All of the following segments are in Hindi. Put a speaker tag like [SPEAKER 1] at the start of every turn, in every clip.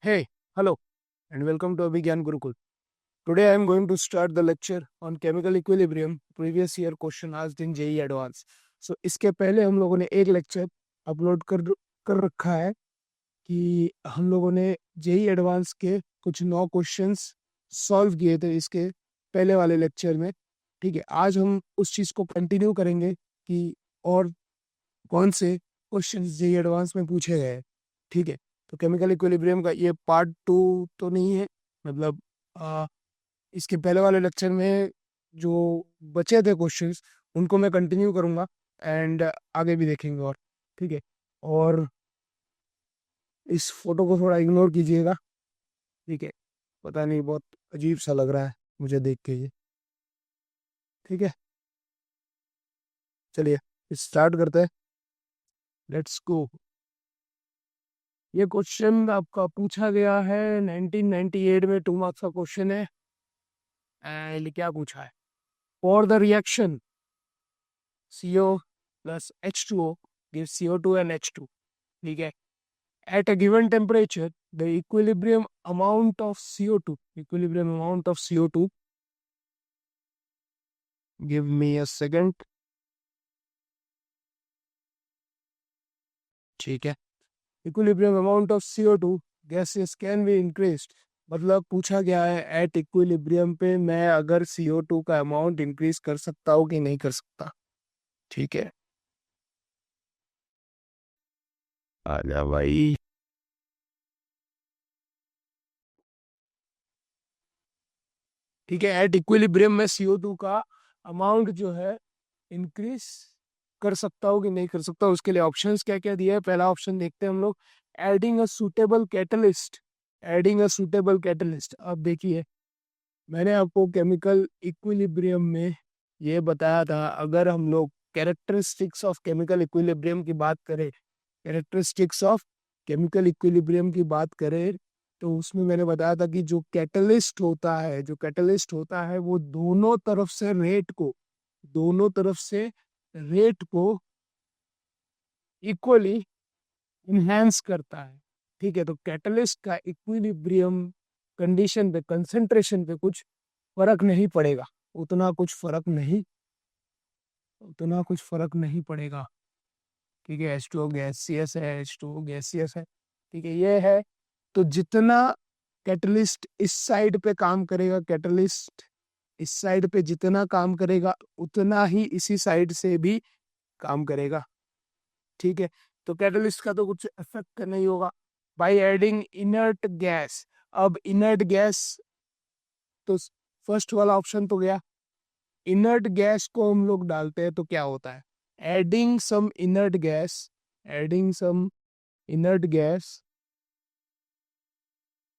[SPEAKER 1] Hey, hello, and welcome to Abhigyan Gurukul. Today I am going to start the lecture on chemical equilibrium, previous year question asked in JEE Advance. So इसके पहले हम लोगों ने एक लेक्चर अपलोड कर रखा है कि हम लोगों ने JEE एडवांस के कुछ 9 क्वेश्चंस सॉल्व किए थे इसके पहले वाले लेक्चर में। ठीक है, आज हम उस चीज़ को कंटिन्यू करेंगे कि और कौन से क्वेश्चंस JEE एडवांस में पूछे गए हैं। ठीक है, तो केमिकल इक्विलिब्रियम का ये पार्ट 2 तो नहीं है, मतलब इसके पहले वाले लेक्चर में जो बचे थे क्वेश्चंस उनको मैं कंटिन्यू करूंगा एंड आगे भी देखेंगे। और ठीक है, और इस फोटो को थोड़ा इग्नोर कीजिएगा। ठीक है, पता नहीं बहुत अजीब सा लग रहा है मुझे देख के ये। ठीक है, चलिए स्टार्ट करते हैं। Let's go. ये क्वेश्चन आपका पूछा गया है 1998 में, 2 मार्क्स का क्वेश्चन है। एंड क्या पूछा है? For the reaction CO plus H2O gives CO2 and H2. ठीक है, at a given temperature the equilibrium amount of CO2, give me a second. ठीक है, equilibrium amount of CO2 gases can be increased। मतलब पूछा गया है एट इक्विलिब्रियम पे मैं अगर CO2 का अमाउंट इंक्रीज कर सकता हूँ कि नहीं कर सकता। ठीक है, आजा भाई। ठीक है, एट इक्विलिब्रियम में CO2 का अमाउंट जो है इंक्रीज कर सकता हूँ कि नहीं कर सकता। उसके लिए ऑप्शंस क्या क्या दिया है, पहला ऑप्शन देखते हैं हम लोग, adding a suitable catalyst. Adding a suitable catalyst, अब देखिए मैंने आपको केमिकल इक्विलिब्रियम में ये बताया था, अगर हम लोग कैरेक्टरिस्टिक्स ऑफ केमिकल इक्विलिब्रियम की बात करें, कैरेक्टरिस्टिक्स ऑफ केमिकल इक्विलिब्रियम की बात करें तो उसमें मैंने बताया था कि जो कैटलिस्ट होता है वो दोनों तरफ से रेट को इक्वली इनहेंस करता है। ठीक है, तो कैटलिस्ट का इक्विलिब्रियम कंडीशन पे, कंसंट्रेशन पे कुछ फर्क नहीं पड़ेगा, उतना कुछ फर्क नहीं पड़ेगा। ठीक है, H2O गैसियस है, H2O गैसियस है। ठीक है, ये है। तो जितना कैटलिस्ट इस साइड पे काम करेगा, कैटलिस्ट इस साइड पे जितना काम करेगा उतना ही इसी साइड से भी काम करेगा। ठीक है, तो कैटलिस्ट का तो कुछ इफेक्ट नहीं होगा बाय एडिंग इनर्ट गैस। अब इनर्ट गैस, तो फर्स्ट वाला ऑप्शन तो गया। इनर्ट गैस को हम लोग डालते हैं तो क्या होता है? Adding some inert gas, adding some inert gas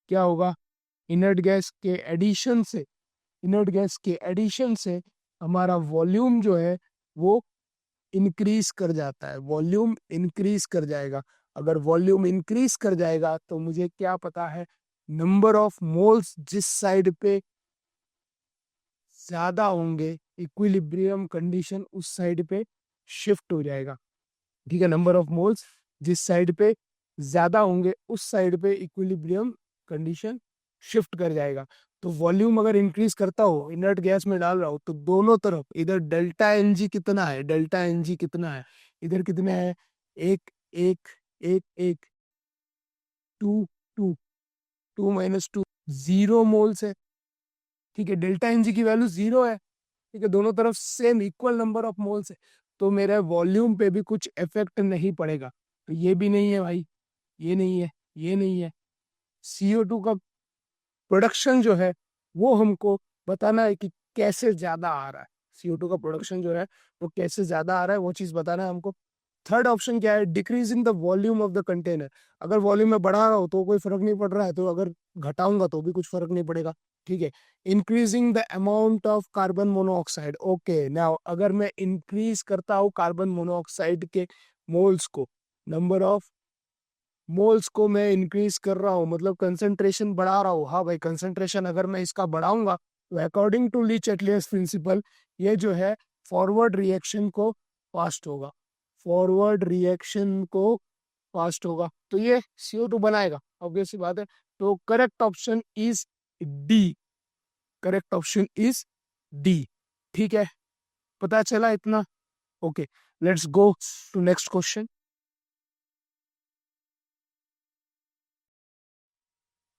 [SPEAKER 1] क्या होगा? इनर्ट गैस के एडिशन से हमारा वॉल्यूम जो है वो इंक्रीज कर जाता है, वॉल्यूम इंक्रीज कर जाएगा। अगर वॉल्यूम इंक्रीज कर जाएगा तो मुझे क्या पता है, नंबर ऑफ मोल्स जिस साइड पे ज्यादा होंगे इक्विलिब्रियम कंडीशन उस साइड पे शिफ्ट हो जाएगा। ठीक है, नंबर ऑफ मोल्स जिस साइड पे ज्यादा होंगे उस साइड पे इक्विलिब्रियम कंडीशन शिफ्ट कर जाएगा। तो वॉल्यूम अगर इंक्रीज करता हो, इनर्ट गैस में डाल रहा हो, तो दोनों तरफ इधर डेल्टा एनजी कितना है, इधर कितने हैं? एक एक एक एक, टू टू, 2 - 2, 0 मोल्स है। ठीक है, डेल्टा एनजी की वैल्यू 0 है। ठीक है, दोनों तरफ same equal number of moles है, तो मेरे वॉल्यूम पे भी कुछ इफेक्ट नहीं पड़ेगा। तो ये भी नहीं है भाई, ये नहीं है, ये नहीं है। CO2 का प्रोडक्शन जो है वो हमको बताना है कि कैसे ज्यादा आ रहा है। CO2 का प्रोडक्शन जो है वो कैसे ज्यादा आ रहा है, वो चीज बताना है हमको। थर्ड ऑप्शन क्या है? Decreasing the volume of the container. अगर वॉल्यूम में बढ़ा रहा हो तो कोई फर्क नहीं पड़ रहा है, तो अगर घटाऊंगा तो भी कुछ फर्क नहीं पड़ेगा। ठीक है, increasing the amount of carbon monoxide. Okay, now अगर मैं इंक्रीज करता हूँ कार्बन मोनोऑक्साइड के मोल्स को, नंबर ऑफ मोल्स को मैं इंक्रीज कर रहा हूँ, मतलब कंसंट्रेशन बढ़ा रहा हूँ। हाँ भाई, कंसंट्रेशन अगर मैं इसका बढ़ाऊंगा तो अकॉर्डिंग टू ली चैटलियस प्रिंसिपल ये जो है फॉरवर्ड रिएक्शन को फास्ट होगा, फॉरवर्ड रिएक्शन को फास्ट होगा, तो ये CO2 बनाएगा, ऑब्वियस सी बात है। तो correct option is D, correct option is D. ठीक है, पता चला इतना? Okay, let's go to next question.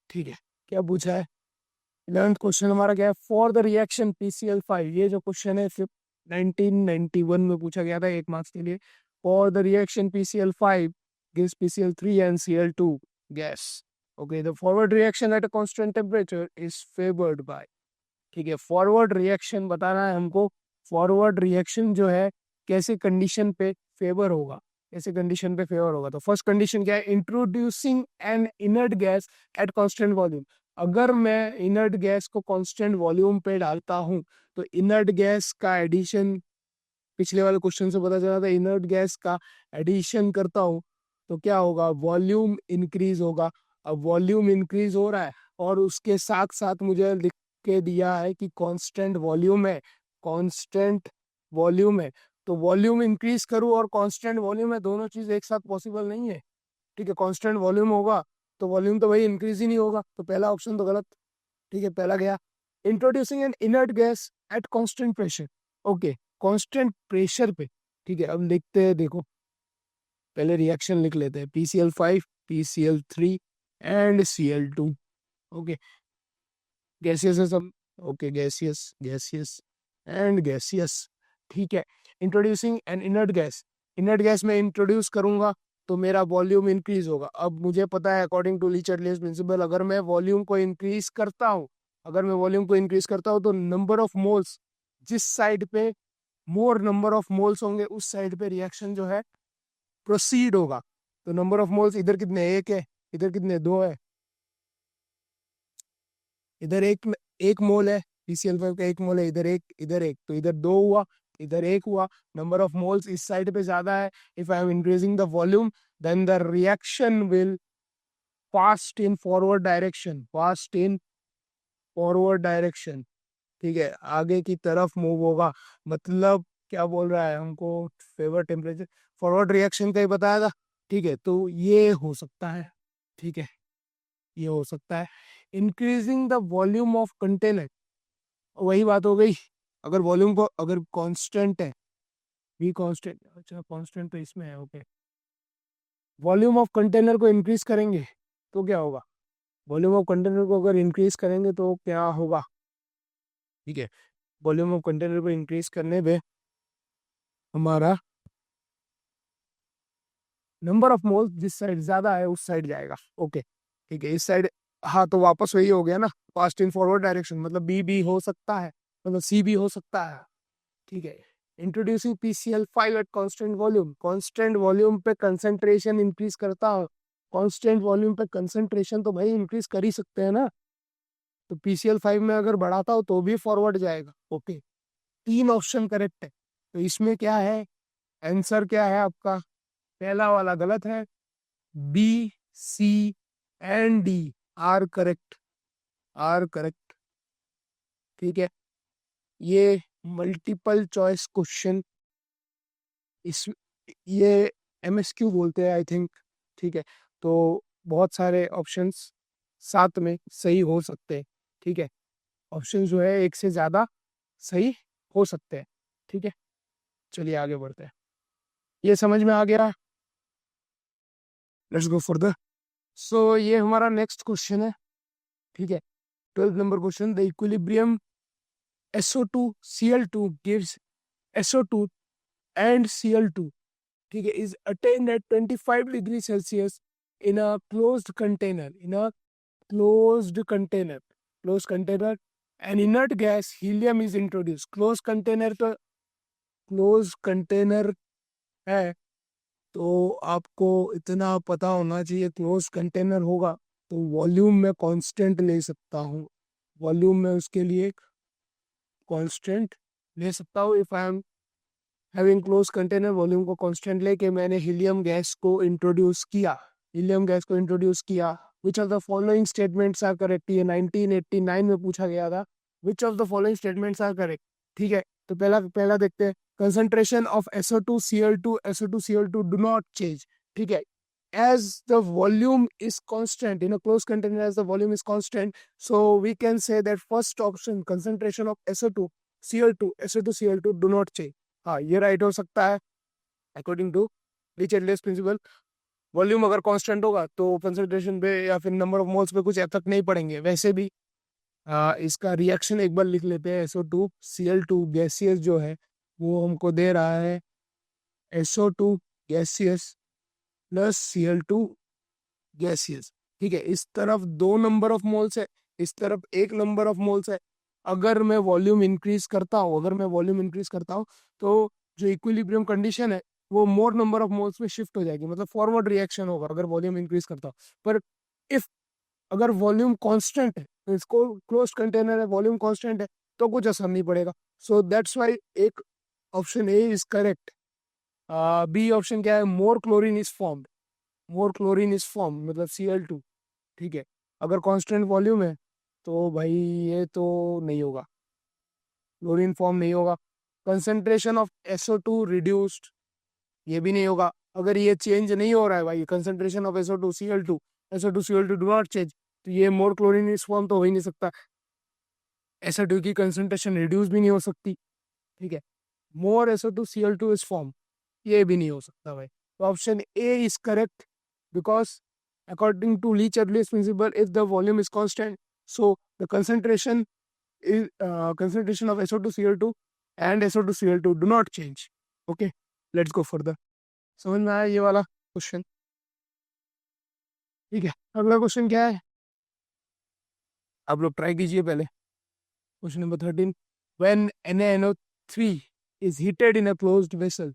[SPEAKER 1] ठीक है, क्या पूछा है? 11th क्वेश्चन हमारा क्या है? फॉर द रिएक्शन PCl5, ये जो क्वेश्चन है 1991 में पूछा गया था, 1 मार्क्स के लिए। For the reaction PCl5 gives PCl3 and Cl2 gas. Okay, the forward reaction at a constant temperature is favored by, ठीक है, फॉरवर्ड रिएक्शन बताना है हमको। फॉरवर्ड रिएक्शन जो है कैसे कंडीशन पे फेवर होगा, कैसे कंडीशन पे फेवर होगा? तो फर्स्ट कंडीशन क्या है? Introducing N inert gas at constant volume. अगर मैं इनर्ट गैस को कांस्टेंट वॉल्यूम पे डालता हूं तो इनर्ट गैस का एडिशन, पिछले वाले क्वेश्चन से पता चला था, इनर्ट गैस का एडिशन करता हूं तो क्या होगा? वॉल्यूम इंक्रीज होगा। अब वॉल्यूम इंक्रीज हो रहा है और उसके साथ साथ मुझे लिख के दिया है कि कांस्टेंट वॉल्यूम है, कांस्टेंट वॉल्यूम है। तो वॉल्यूम इंक्रीज करूं और कांस्टेंट वॉल्यूम है, दोनों चीज एक साथ पॉसिबल नहीं है। ठीक है, कांस्टेंट वॉल्यूम होगा तो वॉल्यूम तो भाई इंक्रीज ही नहीं होगा, तो पहला ऑप्शन तो गलत। ठीक है, पहला गया। Introducing N inert gas at constant pressure. Okay, constant pressure पे। ठीक है, अब लिखते हैं, देखो पहले रिएक्शन लिख लेते हैं। PCl5, PCl3 and Cl2। Okay, gaseous है सब। Okay, gaseous, gaseous and gaseous. ठीक है, introducing N inert gas, inert gas में इंट्रोड्यूस करूंगा तो मेरा वॉल्यूम इंक्रीज होगा। अब मुझे पता है अकॉर्डिंग टू ली चार्लियस प्रिंसिपल, अगर मैं वॉल्यूम को इंक्रीज करता हूँ, अगर मैं वॉल्यूम को इंक्रीज करता हूँ तो नंबर ऑफ मोल्स, जिस साइड पे मोर नंबर ऑफ मोल्स होंगे उस साइड पे रिएक्शन जो है प्रोसीड होगा। तो नंबर ऑफ मोल्स इधर कितने? 1 है, इधर कितने? 2 है। इधर एक मोल है, PCl5 का 1 मोल है, इधर एक, तो इधर 2 हुआ, इधर 1 हुआ। नंबर ऑफ मोल्स इस साइड पे ज्यादा है। If I am increasing the volume then the reaction will fast in forward direction, fast in forward direction. ठीक है, आगे की तरफ मूव होगा। मतलब क्या बोल रहा है हमको? फेवर टेम्परेचर, फॉरवर्ड रिएक्शन का ही बताया था। ठीक है, तो ये हो सकता है। ठीक है, ये हो सकता है। Increasing the volume of container, वही बात हो गई। अगर वॉल्यूम को, अगर कांस्टेंट है, भी कांस्टेंट, अच्छा कांस्टेंट तो इसमें है। ओके, वॉल्यूम ऑफ कंटेनर को इंक्रीज करेंगे तो क्या होगा? वॉल्यूम ऑफ कंटेनर को अगर इंक्रीज करेंगे तो क्या होगा? ठीक है, वॉल्यूम ऑफ कंटेनर को इंक्रीज करने पे हमारा नंबर ऑफ मोल्स जिस साइड ज्यादा है उस साइड जाएगा। ओके, ठीक है, इस साइड, हाँ तो वापस वही हो गया ना, फास्ट इन फॉरवर्ड डायरेक्शन, मतलब बी भी हो सकता है, मतलब सी भी हो सकता है। ठीक है, introducing PCl5 at constant volume, constant volume पे कंसंट्रेशन इंक्रीज करता हो, कांस्टेंट वॉल्यूम पे कंसंट्रेशन तो भाई इंक्रीज कर ही सकते हैं ना। तो PCl5 में अगर बढ़ाता हो तो भी फॉरवर्ड जाएगा। ओके, 3 ऑप्शन करेक्ट है। तो इसमें क्या है, आंसर क्या है आपका? पहला वाला गलत है, B, C and D are correct, are correct. ठीक है, ये मल्टीपल चॉइस क्वेश्चन, इस ये MSQ बोलते हैं आई थिंक। ठीक है, तो बहुत सारे ऑप्शंस साथ में सही हो सकते हैं। ठीक है, ऑप्शन जो है एक से ज्यादा सही हो सकते हैं। ठीक है, चलिए आगे बढ़ते हैं। ये समझ में आ गया? लेट्स गो फॉर द, सो ये हमारा नेक्स्ट क्वेश्चन है। ठीक है, 12th number question. The equilibrium SO2 Cl2 gives SO2 and Cl2, ठीक है, is attained at 25 degree Celsius in a closed container, in a closed container, closed container, an inert gas helium is introduced। closed container तो closed container है, तो आपको इतना पता होना चाहिए क्लोज कंटेनर होगा तो वॉल्यूम में कांस्टेंट ले सकता हूँ, वॉल्यूम में उसके लिए कांस्टेंट ले सकता हूँ। If I am having close container, volume को कांस्टेंट लेके मैंने हीलियम गैस को इंट्रोड्यूस किया, हीलियम गैस को इंट्रोड्यूस किया। Which of the following statements are correct, ये 1989 में पूछा गया था। Which of the following statements are correct? ठीक है, तो पहला पहला देखते हैं। Concentration of SO2 Cl2 SO2 Cl2 do not change. ठीक है, as the volume is constant in a closed container, as the volume is constant, so we can say that first option, concentration of SO2 Cl2 SO2 Cl2 do not change. हाँ, ये राइट हो सकता है अकॉर्डिंग टू लीच प्रिंसिपल। वॉल्यूम अगर कांस्टेंट होगा तो कंसंट्रेशन पे या फिर नंबर ऑफ मोल्स पे कुछ इफेक्ट नहीं पड़ेंगे। वैसे भी इसका रिएक्शन एक बार लिख लेते हैं। SO2 Cl2 गैसियस जो है वो हमको दे रहा है SO2 gaseous plus Cl2 gaseous. ठीक है, इस तरफ 2 नंबर ऑफ मोल्स है, इस तरफ 1 नंबर ऑफ मोल्स है। अगर मैं वॉल्यूम इंक्रीज करता हूँ, तो जो इक्विलिब्रियम कंडीशन है वो मोर नंबर ऑफ मोल्स में शिफ्ट हो जाएगी, मतलब फॉरवर्ड रिएक्शन होगा अगर वॉल्यूम इंक्रीज करता हूँ। पर इफ अगर वॉल्यूम कांस्टेंट है, तो इसको क्लोज कंटेनर है, वॉल्यूम कांस्टेंट है, तो कुछ असर नहीं पड़ेगा। सो दैट्स वाई एक option A is correct. B option क्या है, more chlorine is formed. More chlorine is form मतलब Cl2। ठीक है, अगर कांस्टेंट वॉल्यूम है तो भाई ये तो नहीं होगा, क्लोरीन फॉर्म नहीं होगा। कंसंट्रेशन ऑफ SO2 रिड्यूस्ड, ये भी नहीं होगा। अगर ये चेंज नहीं हो रहा है भाई, concentration of SO2 Cl2 do not change, तो ये मोर क्लोरीन इज फॉर्म तो हो ही नहीं सकता। SO2 की कंसंट्रेशन रिड्यूस भी नहीं हो सकती। ठीक है, मोर SO2 Cl2 इज फॉर्म, ये भी नहीं हो सकता भाई। तो option A is correct because according to Lee-Chudley's principle, if the volume is constant, so the concentration of SO2 Cl2 and SO2 Cl2 do not change. Okay, let's go further. समझ में आया ये वाला क्वेश्चन? ठीक है, अगला क्वेश्चन क्या है, आप लोग ट्राई कीजिए पहले। Question number 13, when NaNO3 is heated in a closed vessel,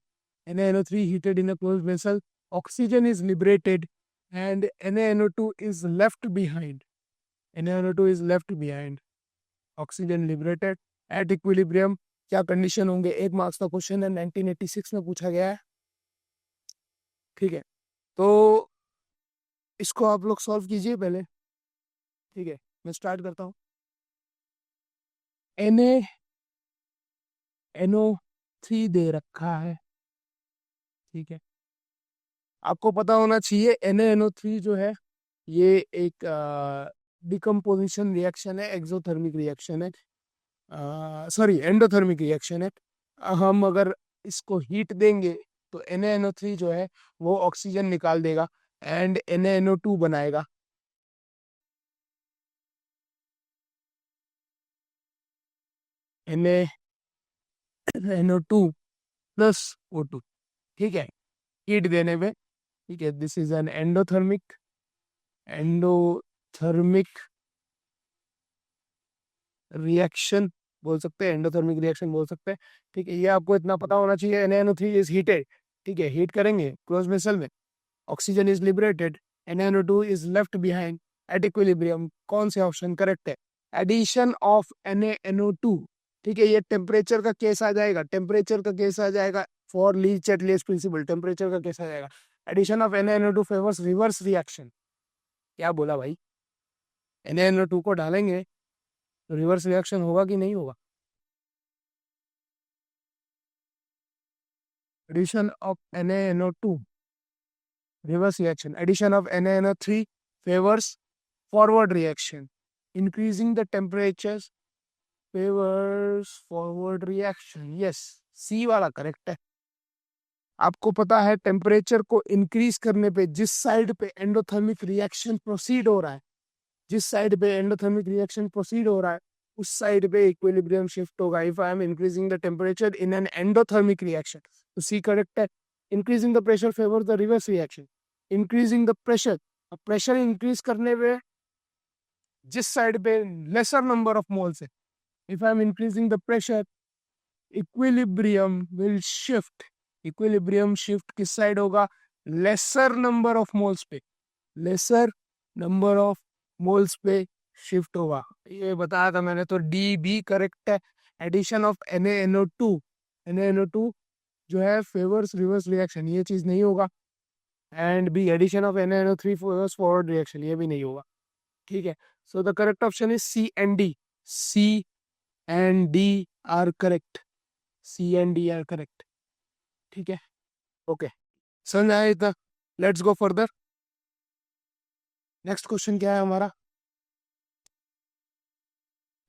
[SPEAKER 1] NaNO3 heated in a closed vessel, oxygen is liberated and NaNO2 is left behind. NaNO2 is left behind, oxygen liberated at equilibrium. क्या कंडीशन होंगे? 1 मार्क्स का क्वेश्चन है, 1986 में पूछा गया है। ठीक है, तो इसको आप लोग सॉल्व कीजिए पहले। ठीक है, मैं स्टार्ट करता हूँ। NaNO3 दे रखा है। ठीक है, आपको पता होना चाहिए NaNO3 जो है ये एक डिकम्पोजिशन रिएक्शन है, एक्सोथर्मिक रिएक्शन है, सॉरी एंडोथर्मिक रिएक्शन है। हम अगर इसको हीट देंगे तो NaNO3 जो है वो ऑक्सीजन निकाल देगा एंड NaNO2 बनाएगा। NaNO2 plus O2। ठीक है, हीट देने पे। ठीक है, this is an endothermic reaction बोल सकते हैं, एंडोथर्मिक रिएक्शन बोल सकते हैं। ठीक है, ये आपको इतना पता होना चाहिए। NaNO3 is heated. ठीक है, हीट करेंगे क्लोज वेसल में, oxygen is liberated, NaNO2 is left behind at equilibrium. कौन से ऑप्शन करेक्ट है? Addition of NaNO2। ठीक है, ये टेम्परेचर का केस आ जाएगा, टेम्परेचर का केस आ जाएगा फॉर ली-चैटलेस प्रिंसिपल, टेम्परेचर का केस आ जाएगा। Addition of NaNO2 favours reverse reaction. क्या बोला भाई? NaNO2 को डालेंगे तो रिवर्स रिएक्शन होगा कि नहीं होगा? Addition of NaNO2 reverse reaction, addition of NaNO3 favors forward reaction, increasing the temperatures favors forward reaction। yes, C वाला करेक्ट है। आपको पता है टेम्परेचर को इंक्रीज करने पे जिस साइड पे एंडोथर्मिक रिएक्शन प्रोसीड हो रहा है, जिस साइड पे एंडोथर्मिक रिएक्शन प्रोसीड हो रहा है उस साइड पे इक्विलिब्रियम शिफ्ट होगा। If I am increasing the temperature in an endothermic reaction, तो सी करेक्ट है। Increasing the pressure favour the reverse reaction, increasing the pressure, अब प्रेशर इंक्रीज करने पे जिस साइड पे लेसर नंबर ऑफ मोल्स है, if I am increasing the pressure equilibrium will shift. Equilibrium shift किस साइड होगा? लेसर नंबर ऑफ मोल्स पे, लेसर नंबर ऑफ मोल्स पे शिफ्ट होगा। ये बताया था मैंने, तो डी बी करेक्ट है। एडिशन ऑफ NaNO2 जो है फेवर्स रिवर्स रिएक्शन, ये चीज नहीं होगा। And B addition of NaNO3 favours forward reaction, ये भी नहीं होगा। ठीक है, so the correct option is C and D. C and D are correct, C and D are correct. ठीक है, ओके, समझ आया इतना? Let's go further. Next question क्या है हमारा?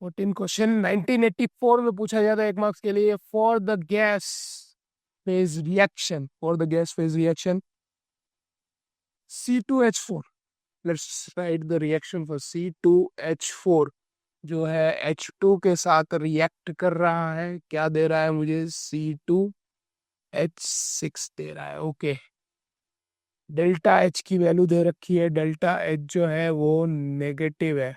[SPEAKER 1] 14 क्वेश्चन 1984 में पूछा गया था 1 मार्क्स के लिए। For the gas phase reaction, for the gas phase reaction C2H4, let's write the reaction for C2H4 जो है H2 के साथ रिएक्ट कर रहा है। क्या दे रहा है मुझे? C2H6 दे रहा है। ओके, डेल्टा H की वैल्यू दे रखी है। डेल्टा H जो है वो नेगेटिव है।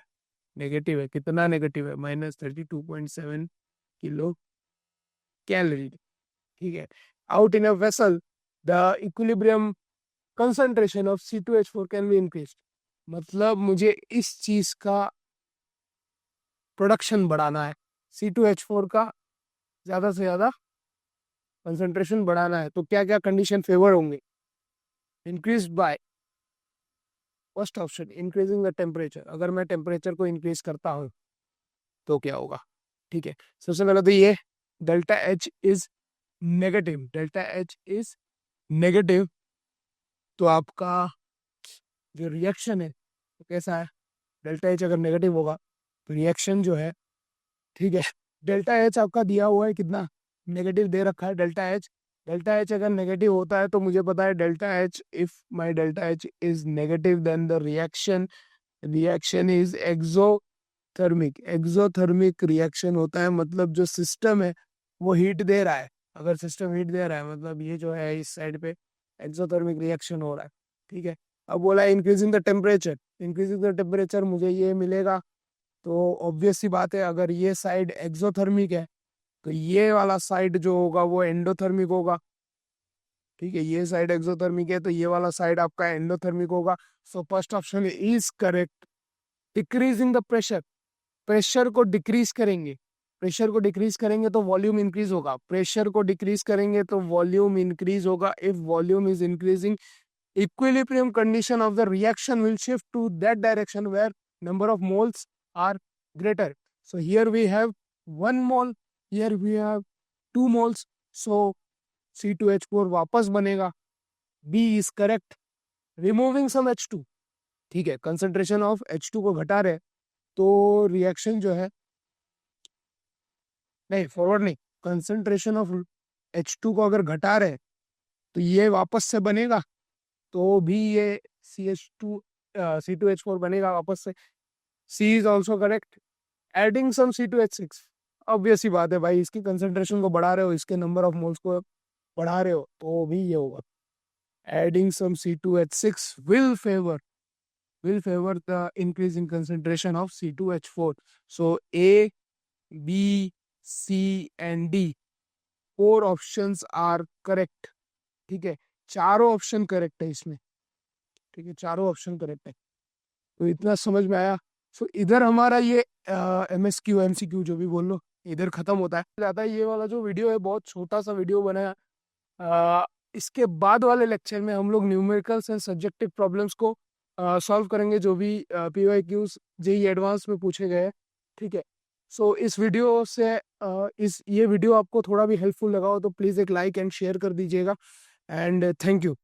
[SPEAKER 1] नेगेटिव है, कितना नेगेटिव है? -32.7 किलो कैलोरी। ठीक है। Out in a vessel the equilibrium concentration of C2H4 can be increase. मतलब मुझे इस चीज का प्रोडक्शन बढ़ाना है, C2H4 का ज्यादा से ज्यादा कंसंट्रेशन बढ़ाना है। तो क्या क्या कंडीशन फेवर होंगे? Increase by, first option increasing the temperature. अगर मैं टेम्परेचर को इंक्रीज करता हूँ तो क्या होगा? ठीक है, सबसे पहले तो ये delta H is negative, delta H is negative, तो आपका जो रिएक्शन है वो कैसा है? डेल्टा H अगर नेगेटिव होगा तो रिएक्शन जो है, ठीक है, डेल्टा H आपका दिया हुआ है कितना? नेगेटिव दे रखा है डेल्टा H। डेल्टा H अगर नेगेटिव होता है तो मुझे पता है delta H, if my delta H is negative then the reaction, reaction is exothermic. Exothermic reaction होता है, मतलब जो सिस्टम है वो हीट दे रहा है। अगर सिस्टम हीट दे रहा है मतलब ये जो है इस साइड पे एक्सोथर्मिक रिएक्शन हो रहा है। ठीक है, अब बोला increasing the temperature, increasing the temperature मुझे ये मिलेगा। तो ऑब्वियस सी बात है, अगर ये साइड एक्सोथर्मिक है तो ये वाला साइड जो होगा वो एंडोथर्मिक होगा। ठीक है, ये साइड एक्सोथर्मिक है तो ये वाला साइड आपका एंडोथर्मिक होगा। So first option is correct. Decreasing the pressure, pressure को डिक्रीज करेंगे, प्रेशर को डिक्रीज करेंगे तो वॉल्यूम इंक्रीज होगा। प्रेशर को डिक्रीज करेंगे तो वॉल्यूम इंक्रीज होगा। If volume is increasing, equilibrium condition of the reaction will shift to that direction where number of moles are greater. So here we have 1 mole, here we have 2 moles, so C2H4 वापस बनेगा। B is correct, removing some H2। ठीक है, कंसंट्रेशन ऑफ H2 को घटा रहे तो रिएक्शन जो है, नहीं फॉरवर्ड नहीं, कंसंट्रेशन ऑफ H2 को अगर घटा रहे तो ये वापस से बनेगा, तो भी ये C2H4 बनेगा वापस से। C is also correct. Adding some C2H6, obvious ही बात है भाई, इसकी कंसंट्रेशन को बढ़ा रहे हो, इसके नंबर ऑफ मोल्स को बढ़ा रहे हो तो भी ये होगा। Adding some C2H6 will favor the increase in concentration of C2H4. So A, B, C and D, 4 options are correct. ठीक है, चारों ऑप्शन करेक्ट है इसमें। ठीक है, चारों ऑप्शन करेक्ट है। तो इतना समझ में आया। सो इधर हमारा ये MSQ MCQ जो भी बोल लो इधर खत्म होता है। जाता है ये वाला जो वीडियो है, बहुत छोटा सा वीडियो बनाया। इसके बाद वाले लेक्चर में हम लोग न्यूमेरिकल्स एंड सब्जेक्टिव प्रॉब्लम्स को सॉल्व करेंगे, जो भी PYQs जेई एडवांस में पूछे गए। ठीक है, सो इस वीडियो से ये वीडियो आपको थोड़ा भी हेल्पफुल लगा हो तो प्लीज़ एक लाइक एंड शेयर कर दीजिएगा। And thank you.